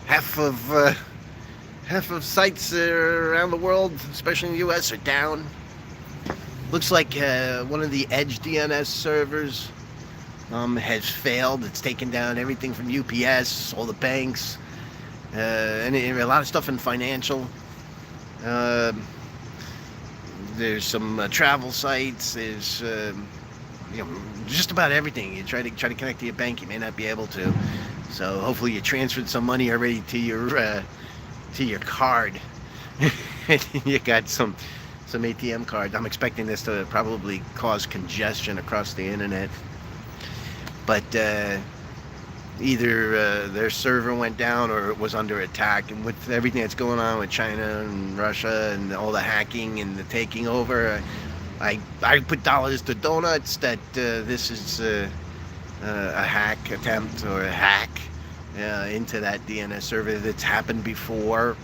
half of uh, half of sites around the world, especially in the U.S., are down. Looks like one of the Edge DNS servers has failed. It's taken down everything from UPS, all the banks, and a lot of stuff in financial. Uh, there's some travel sites. There's just about everything. You try to connect to your bank, you may not be able to. So hopefully you transferred some money already to your card. You got some ATM cards. I'm expecting this to probably cause congestion across the internet. But either their server went down or it was under attack. And with everything that's going on with China and Russia and all the hacking and the taking over, I put dollars to donuts that this is a hack attempt or a hack into that DNS server. That's happened before,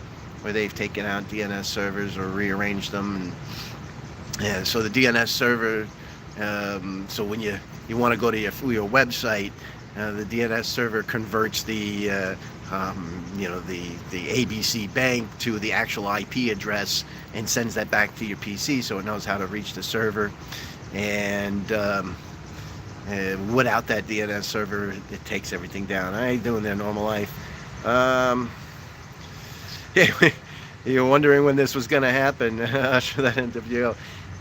where they've taken out DNS servers or rearranged them. And so the DNS server, so when you want to go to your website, the DNS server converts the ABC bank to the actual IP address and sends that back to your PC, so it knows how to reach the server. And without that DNS server, it takes everything down. I ain't doing their normal life. Yeah, you're wondering when this was going to happen after that interview.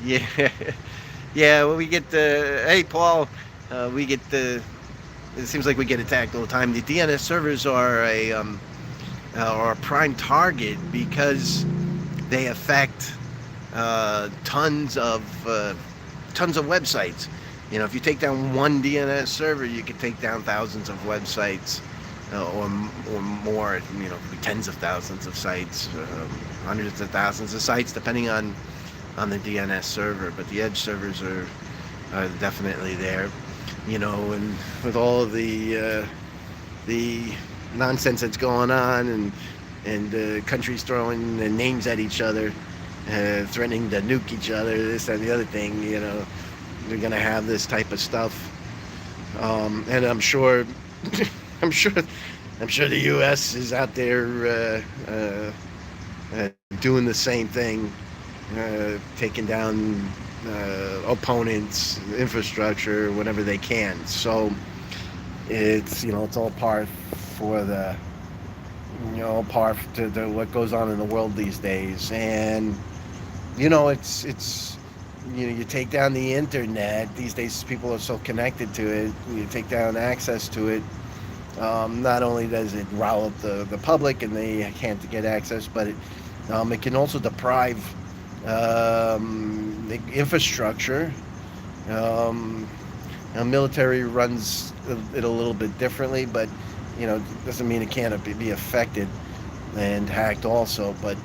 Yeah, yeah. Well, we get the hey Paul, we get the. It seems like we get attacked all the time. The DNS servers are a prime target because they affect tons of websites. You know, if you take down one DNS server, you could take down thousands of websites, or more. You know, tens of thousands of sites, hundreds of thousands of sites, depending on the DNS server. But the Edge servers are definitely there. You know, and with all of the nonsense that's going on, and countries throwing names at each other, threatening to nuke each other, this and the other thing, you know, they're gonna have this type of stuff, and I'm sure, I'm sure, I'm sure the U.S. is out there doing the same thing, taking down opponents, infrastructure, whatever they can. So it's it's all part for the part to what goes on in the world these days. And it's you take down the internet these days. People are so connected to it. You take down access to it. Not only does it rile up the public and they can't get access, but it can also deprive the infrastructure. Military runs it a little bit differently, but doesn't mean it can't be affected and hacked also. But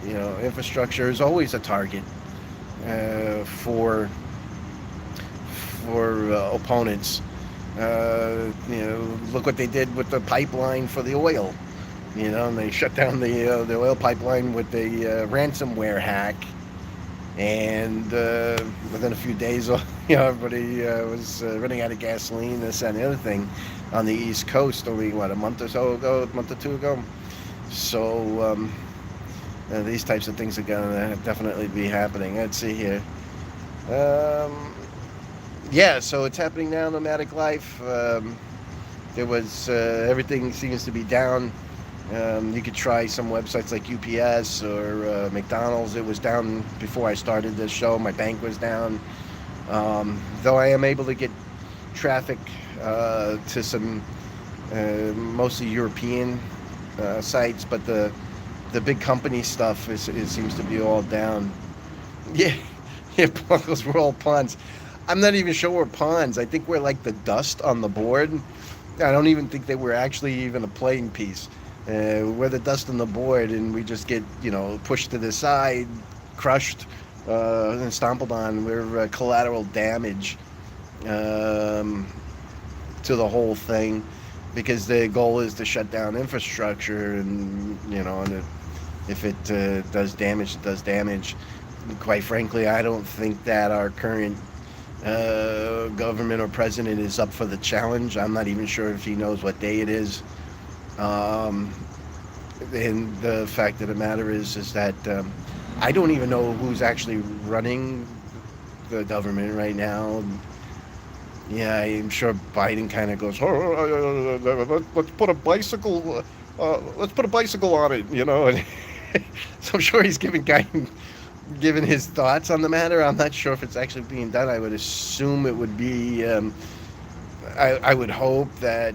infrastructure is always a target for opponents. Look what they did with the pipeline for the oil. And they shut down the oil pipeline with the ransomware hack, and within a few days, everybody was running out of gasoline, this and the other thing, on the East Coast only a month or two ago. So these types of things are gonna definitely be happening. Let's see here. Yeah, so it's happening now. Nomadic life. There was everything seems to be down. You could try some websites like UPS or McDonald's. It was down before I started this show. My bank was down. Though I am able to get traffic to some mostly European sites, but the big company stuff it seems to be all down. Yeah, yeah, Buckles, we're all pawns. I'm not even sure we're pawns. I think we're like the dust on the board. I don't even think that we're actually even a playing piece. We're the dust on the board, and we just get, pushed to the side, crushed, and stompled on. We're collateral damage to the whole thing, because the goal is to shut down infrastructure, and if it does damage, it does damage. Quite frankly, I don't think that our current government or president is up for the challenge. I'm not even sure if he knows what day it is. Um, and the fact of the matter is that I don't even know who's actually running the government right now. Yeah, I'm sure Biden kind of goes, let's put a bicycle, let's put a bicycle on it, you know. And so I'm sure he's giving his thoughts on the matter. I'm not sure if it's actually being done. I would assume it would be. I would hope that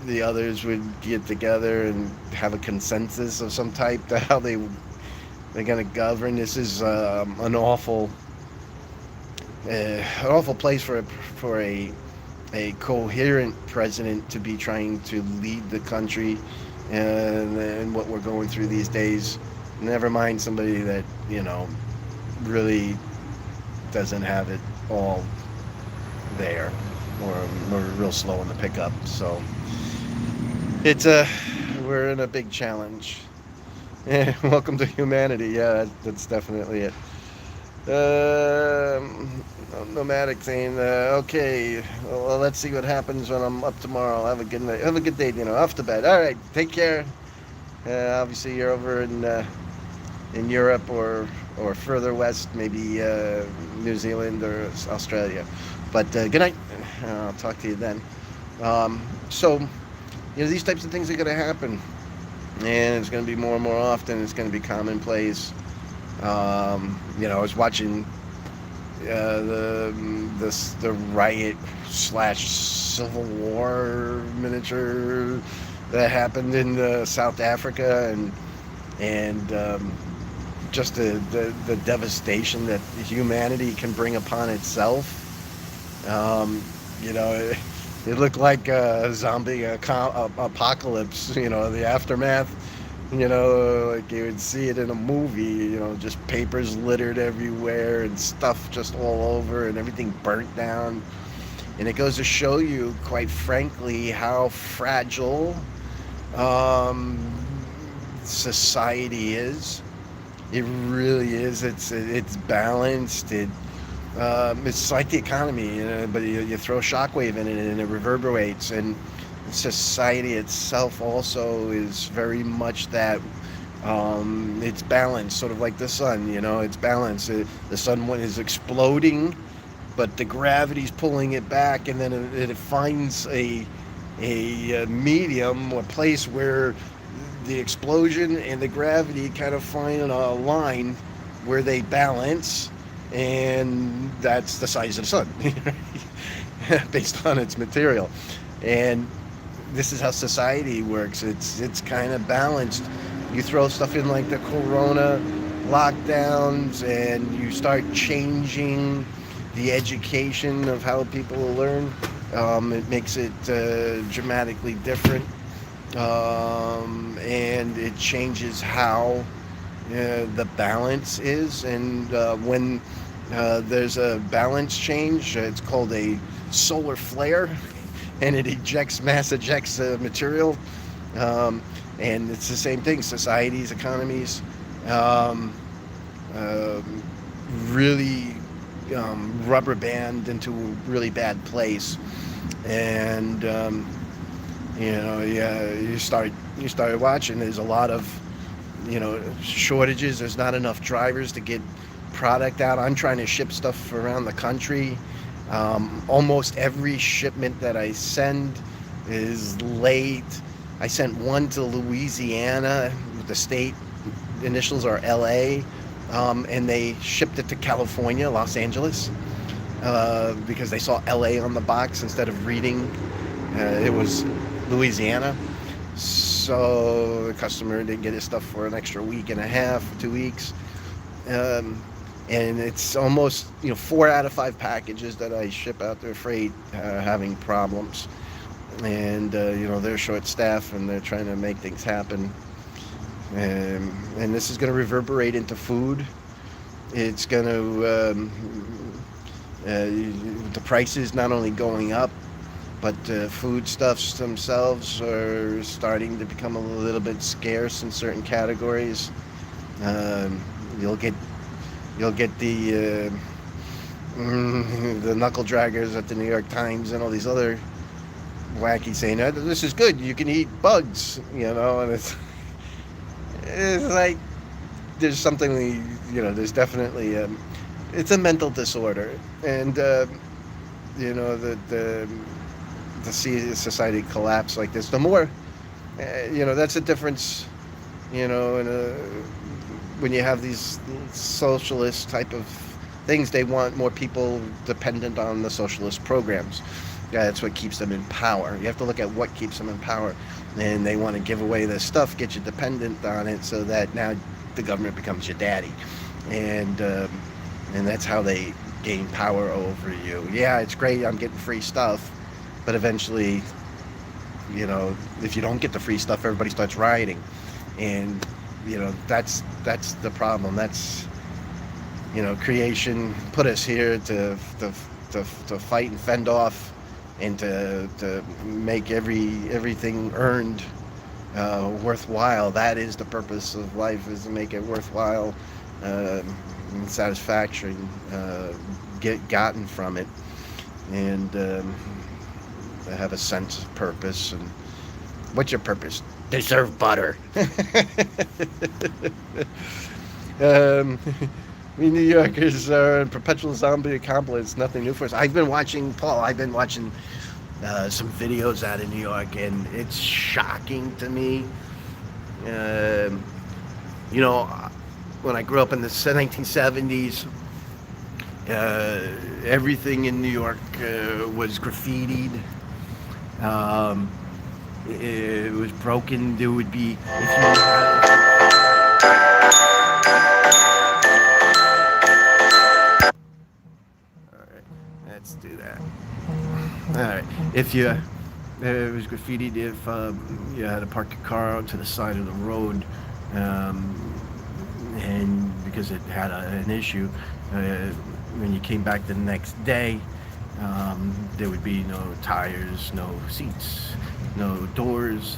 the others would get together and have a consensus of some type to how they're going to govern. This is an awful place for a coherent president to be trying to lead the country and what we're going through these days. Never mind somebody that really doesn't have it all there, or real slow in the pickup. So we're in a big challenge. Yeah, welcome to humanity. Yeah, that's definitely it. Nomadic saying, okay, well, let's see what happens when I'm up tomorrow. Have a good night. Have a good day. Off to bed. All right, take care. Obviously, you're over in Europe or further west, maybe New Zealand or Australia. But good night. I'll talk to you then. So, these types of things are going to happen, and it's going to be more and more often. It's going to be commonplace. I was watching the riot / civil war miniature that happened in South Africa, and just the devastation that humanity can bring upon itself. It looked like a zombie apocalypse. The aftermath. Like you would see it in a movie, just papers littered everywhere and stuff just all over and everything burnt down. And it goes to show you, quite frankly, how fragile society is. It really is. It's balanced. It's like the economy, but you throw a shockwave in it and it reverberates. And society itself also is very much that. It's balanced, sort of like the sun. It's balanced. The sun is exploding, but the gravity's pulling it back, and then it finds a medium, a place where the explosion and the gravity kind of find a line where they balance, and that's the size of the sun, based on its material. And this is how society works. It's kind of balanced. You throw stuff in like the corona lockdowns, and you start changing the education of how people will learn. It makes it dramatically different, and it changes how the balance is. And when there's a balance change, it's called a solar flare. And it mass ejects material, and it's the same thing. Societies, economies, really rubber band into a really bad place, and you start watching. There's a lot of shortages. There's not enough drivers to get product out. I'm trying to ship stuff around the country. Almost every shipment that I send is late. I sent one to Louisiana. The state initials are LA, and they shipped it to California, Los Angeles, because they saw LA on the box instead of reading it was Louisiana. So the customer didn't get his stuff for an extra week and a half, 2 weeks. And it's almost 4 out of 5 packages that I ship out their freight having problems, and they're short staffed and they're trying to make things happen, and this is going to reverberate into food. It's going to the prices not only going up, but foodstuffs themselves are starting to become a little bit scarce in certain categories. You'll get the knuckle draggers at the New York Times and all these other wacky saying, this is good, you can eat bugs, and it's like there's something, there's definitely, it's a mental disorder. And, the see society collapse like this, the more, that's a difference, in when you have these socialist type of things, they want more people dependent on the socialist programs. Yeah, that's what keeps them in power. You have to look at what keeps them in power. And they want to give away this stuff, get you dependent on it, so that now the government becomes your daddy. And that's how they gain power over you. Yeah, it's great, I'm getting free stuff, but eventually, if you don't get the free stuff, everybody starts rioting. And, that's the problem. That's, creation put us here to fight and fend off, and to make everything earned worthwhile. That is the purpose of life, is to make it worthwhile, and satisfaction gotten from it, and have a sense of purpose. And what's your purpose? To serve butter. We New Yorkers are in perpetual zombie apocalypse. Nothing new for us. I've been watching some videos out of New York, and it's shocking to me. When I grew up in the 1970s, everything in New York was graffitied. It was broken. There would be, let's do that. All right. It was graffitied if you had to park your car out to the side of the road, and because it had an issue, when you came back the next day, there would be no tires, no seats, no doors,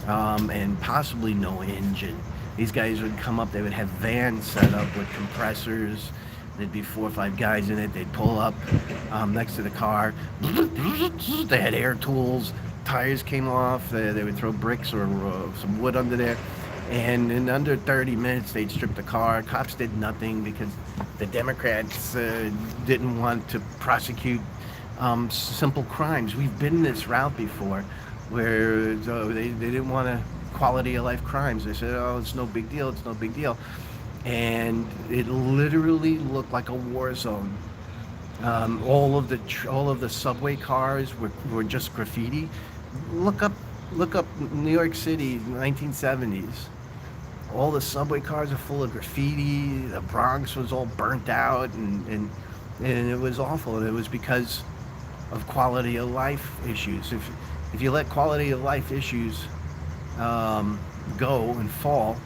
and possibly no engine. These guys would come up, they would have vans set up with compressors. There'd be 4 or 5 guys in it. They'd pull up next to the car. They had air tools. Tires came off. They would throw bricks or some wood under there. And in under 30 minutes, they'd strip the car. Cops did nothing because the Democrats didn't want to prosecute simple crimes. We've been this route before, where they didn't want to quality of life crimes. They said, oh, it's no big deal. It's no big deal. And it literally looked like a war zone. All of the subway cars were just graffiti. Look up New York City, 1970s. All the subway cars are full of graffiti. The Bronx was all burnt out, and it was awful. And it was because of quality of life issues. If you let quality of life issues go and fall,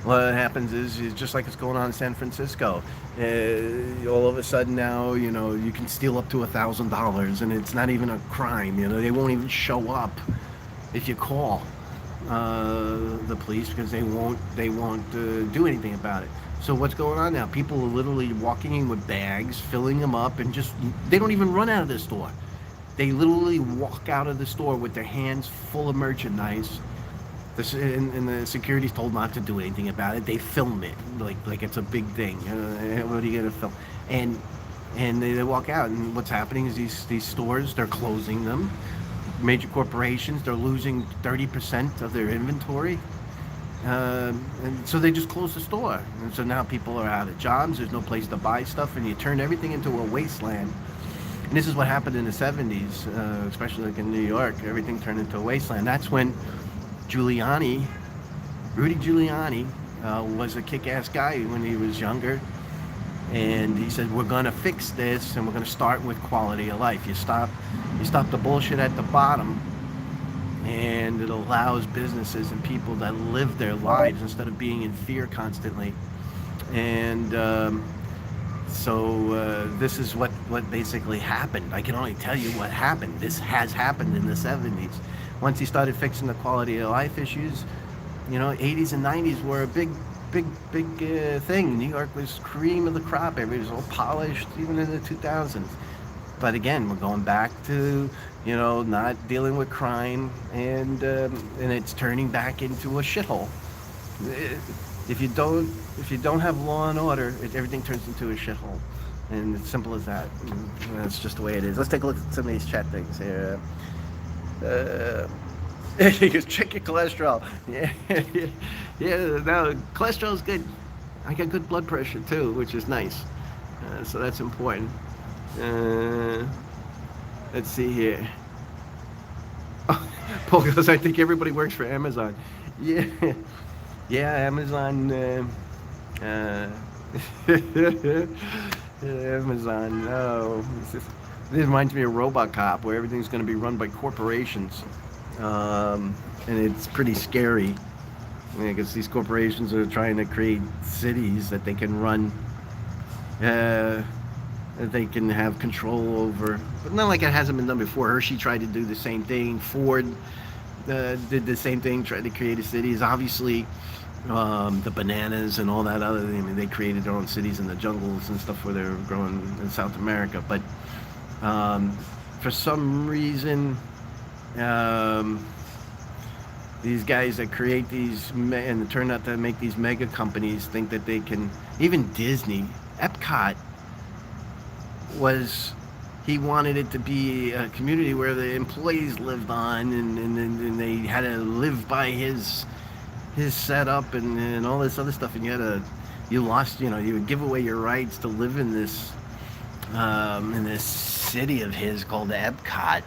what happens is just like it's going on in San Francisco. All of a sudden now, you can steal up to $1,000, and it's not even a crime. They won't even show up if you call the police, because they won't do anything about it. So what's going on now? People are literally walking in with bags, filling them up, and they don't even run out of the store. They literally walk out of the store with their hands full of merchandise. And the security's told not to do anything about it. They film it like it's a big thing. What are you gonna film? And they walk out, and what's happening is these stores, they're closing them. Major corporations, they're losing 30% of their inventory, and so they just close the store. And so now people are out of jobs. There's no place to buy stuff, and you turn everything into a wasteland. And this is what happened in the 70s, especially like in New York. Everything turned into a wasteland. That's when Rudy Giuliani was a kick-ass guy when he was younger, and he said, we're gonna fix this, and we're gonna start with quality of life. You stop the bullshit at the bottom, and it allows businesses and people to live their lives instead of being in fear constantly. And so this is what basically happened. I can only tell you what happened. This has happened in the 70s. Once he started fixing the quality of life issues, 80s and 90s were a big thing. New York was cream of the crop. Everybody was all polished, even in the 2000s. But again, we're going back to, not dealing with crime, and it's turning back into a shithole. Eh, If you don't if you don't have law and order, everything turns into a shithole, and it's simple as that. And that's just the way it is. Let's take a look at some of these chat things here. Uh, you can check your cholesterol. Yeah, yeah. No, cholesterol is good. I got good blood pressure too, which is nice. So that's important. Uh, let's see here. Paul goes, I think everybody works for Amazon. Yeah, yeah, Amazon. Uh, Amazon. Oh, this reminds me of RoboCop, where everything's going to be run by corporations, and it's pretty scary because these corporations are trying to create cities that they can run. That they can have control over. But not like it hasn't been done before. Hershey tried to do the same thing. Ford did the same thing, tried to create a cities. Obviously, the bananas and all that other thing. I mean, they created their own cities in the jungles and stuff where they were growing in South America. But for some reason, these guys that create these and turn out to make these mega companies think that they can. Even Disney, Epcot was, he wanted it to be a community where the employees lived on, and they had to live by his setup and all this other stuff, and you lost, you would give away your rights to live in this city of his called Epcot.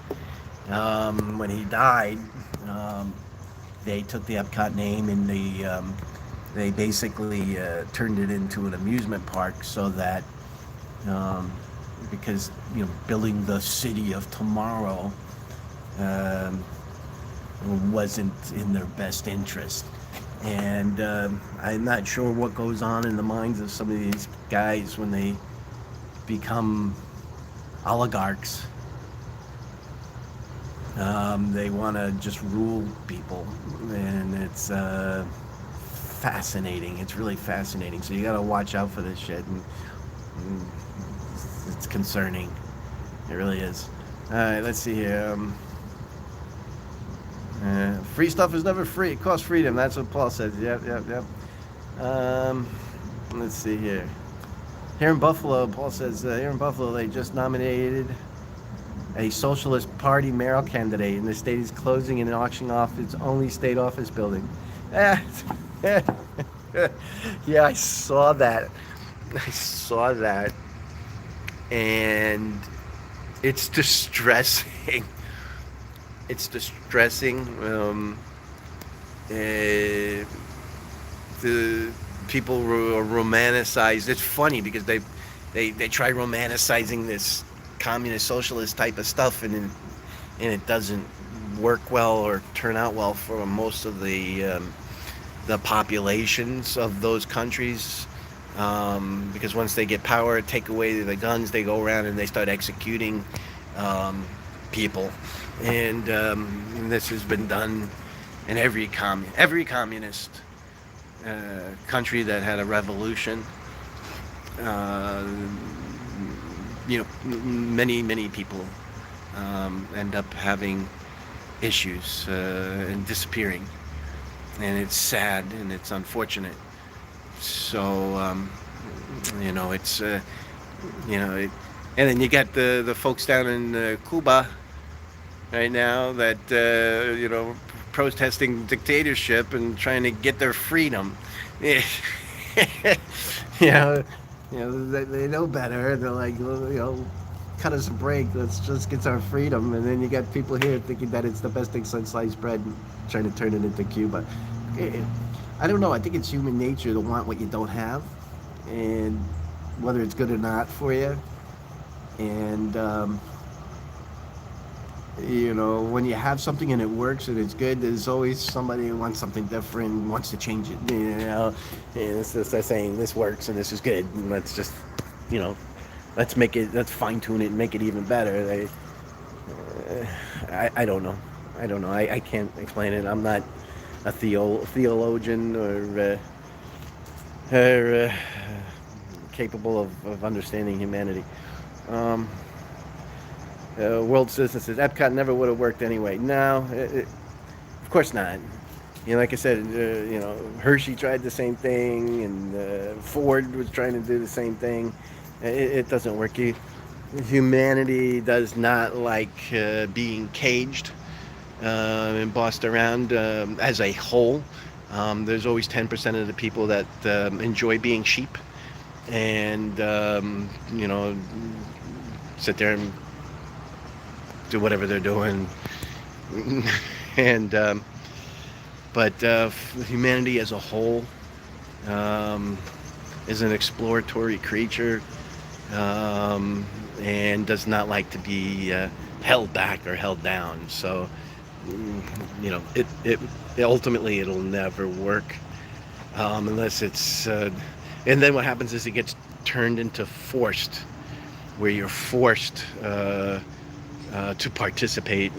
When he died, they took the Epcot name and they basically turned it into an amusement park, so that because building the city of tomorrow wasn't in their best interest. And I'm not sure what goes on in the minds of some of these guys when they become oligarchs. They want to just rule people, and it's fascinating. It's really fascinating. So you got to watch out for this shit, and it's concerning. It really is. All right, let's see here. Free stuff is never free. It costs freedom. That's what Paul says. Yep. Let's see here. Here in Buffalo, Paul says, here in Buffalo, they just nominated a Socialist Party mayoral candidate, and the state is closing and auctioning off its only state office building. Yeah, I saw that. And it's distressing. It's distressing. The people romanticize. It's funny because they try romanticizing this communist socialist type of stuff, and it doesn't work well or turn out well for most of the populations of those countries, because once they get power, take away the guns, they go around and they start executing people, and this has been done in every communist country that had a revolution. Many people end up having issues and disappearing, and it's sad and it's unfortunate. So it's and then you got the folks down in Cuba right now that protesting dictatorship and trying to get their freedom. They know better. They're like, cut us a break. Let's just get our freedom. And then you got people here thinking that it's the best thing since sliced bread, and trying to turn it into Cuba. I don't know. I think it's human nature to want what you don't have, and whether it's good or not for you. And when you have something and it works and it's good, there's always somebody who wants something different, wants to change it. And it's just they're saying this works and this is good, and let's just, let's fine tune it and make it even better. I don't know. I can't explain it. I'm not a theologian or capable of understanding humanity. world citizens. Epcot never would have worked anyway. No, of course not. Like I said, Hershey tried the same thing, and Ford was trying to do the same thing. It doesn't work. Humanity does not like being caged and bossed around as a whole. There's always 10% of the people that enjoy being sheep, and sit there and do whatever they're doing, and but humanity as a whole is an exploratory creature, and does not like to be held back or held down. So it ultimately it'll never work unless it's and then what happens is it gets turned into forced, where you're forced to participate,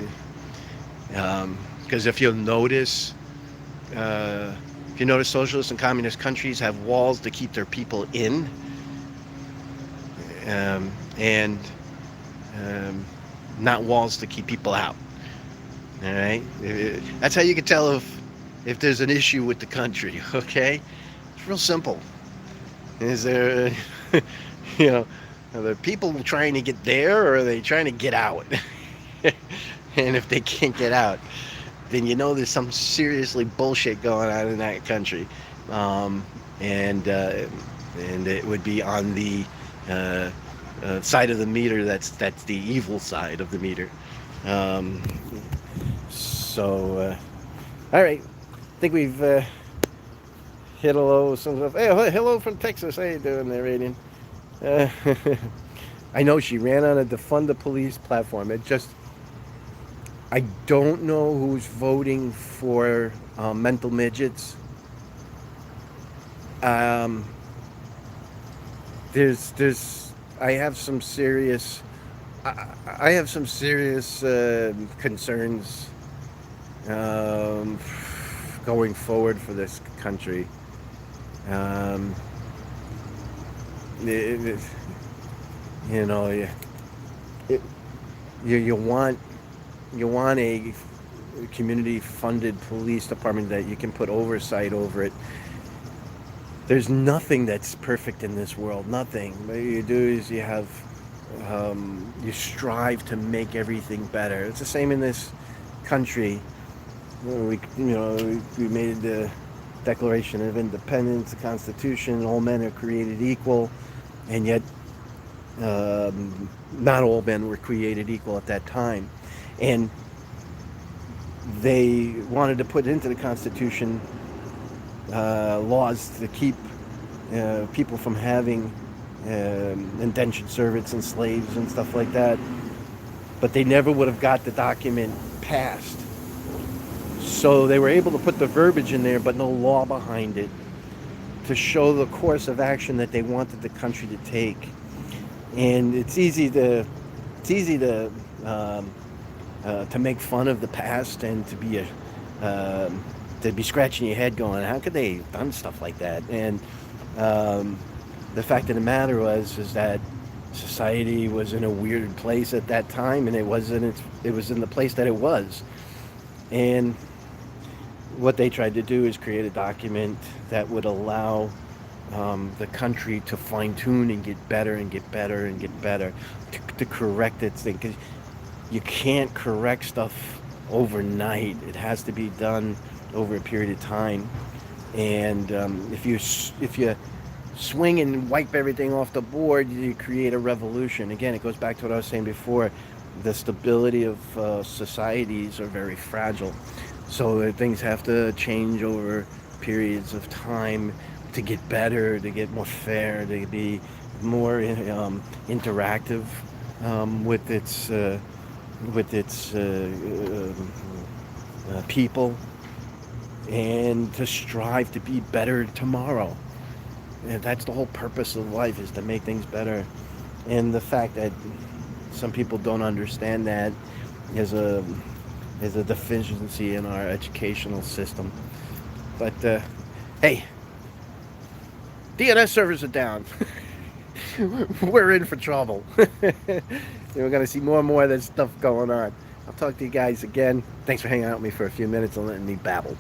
because if you'll notice, socialist and communist countries have walls to keep their people in, and not walls to keep people out. All right, that's how you can tell if there's an issue with the country. Okay, it's real simple. Is there, are the people trying to get there, or are they trying to get out? And if they can't get out, then there's some seriously bullshit going on in that country, and it would be on the side of the meter that's the evil side of the meter. All right, I think we've hit a low. Hey, hello from Texas. How you doing there, Radian? I know she ran on a defund the police platform. I don't know who's voting for mental midgets. I have some serious concerns going forward for this country. You want a community-funded police department that you can put oversight over it. There's nothing that's perfect in this world. Nothing. What you do is you strive to make everything better. It's the same in this country. We made the Declaration of Independence, the Constitution. All men are created equal, and yet not all men were created equal at that time. And they wanted to put into the Constitution laws to keep people from having indentured servants and slaves and stuff like that. But they never would have got the document passed. So they were able to put the verbiage in there, but no law behind it, to show the course of action that they wanted the country to take. And it's easy to make fun of the past, and to be scratching your head going, how could they have done stuff like that? And the fact of the matter is that society was in a weird place at that time, and it was in the place that it was. And what they tried to do is create a document that would allow the country to fine-tune and get better and get better and get better, to correct its thing. Because you can't correct stuff overnight. It has to be done over a period of time. And if you swing and wipe everything off the board, you create a revolution. Again, it goes back to what I was saying before. The stability of societies are very fragile. So things have to change over periods of time to get better, to get more fair, to be more interactive with its people, and to strive to be better tomorrow. And that's the whole purpose of life, is to make things better. And the fact that some people don't understand that is a deficiency in our educational system. But hey, DNS servers are down. We're in for trouble. We're going to see more and more of this stuff going on. I'll talk to you guys again. Thanks for hanging out with me for a few minutes and letting me babble.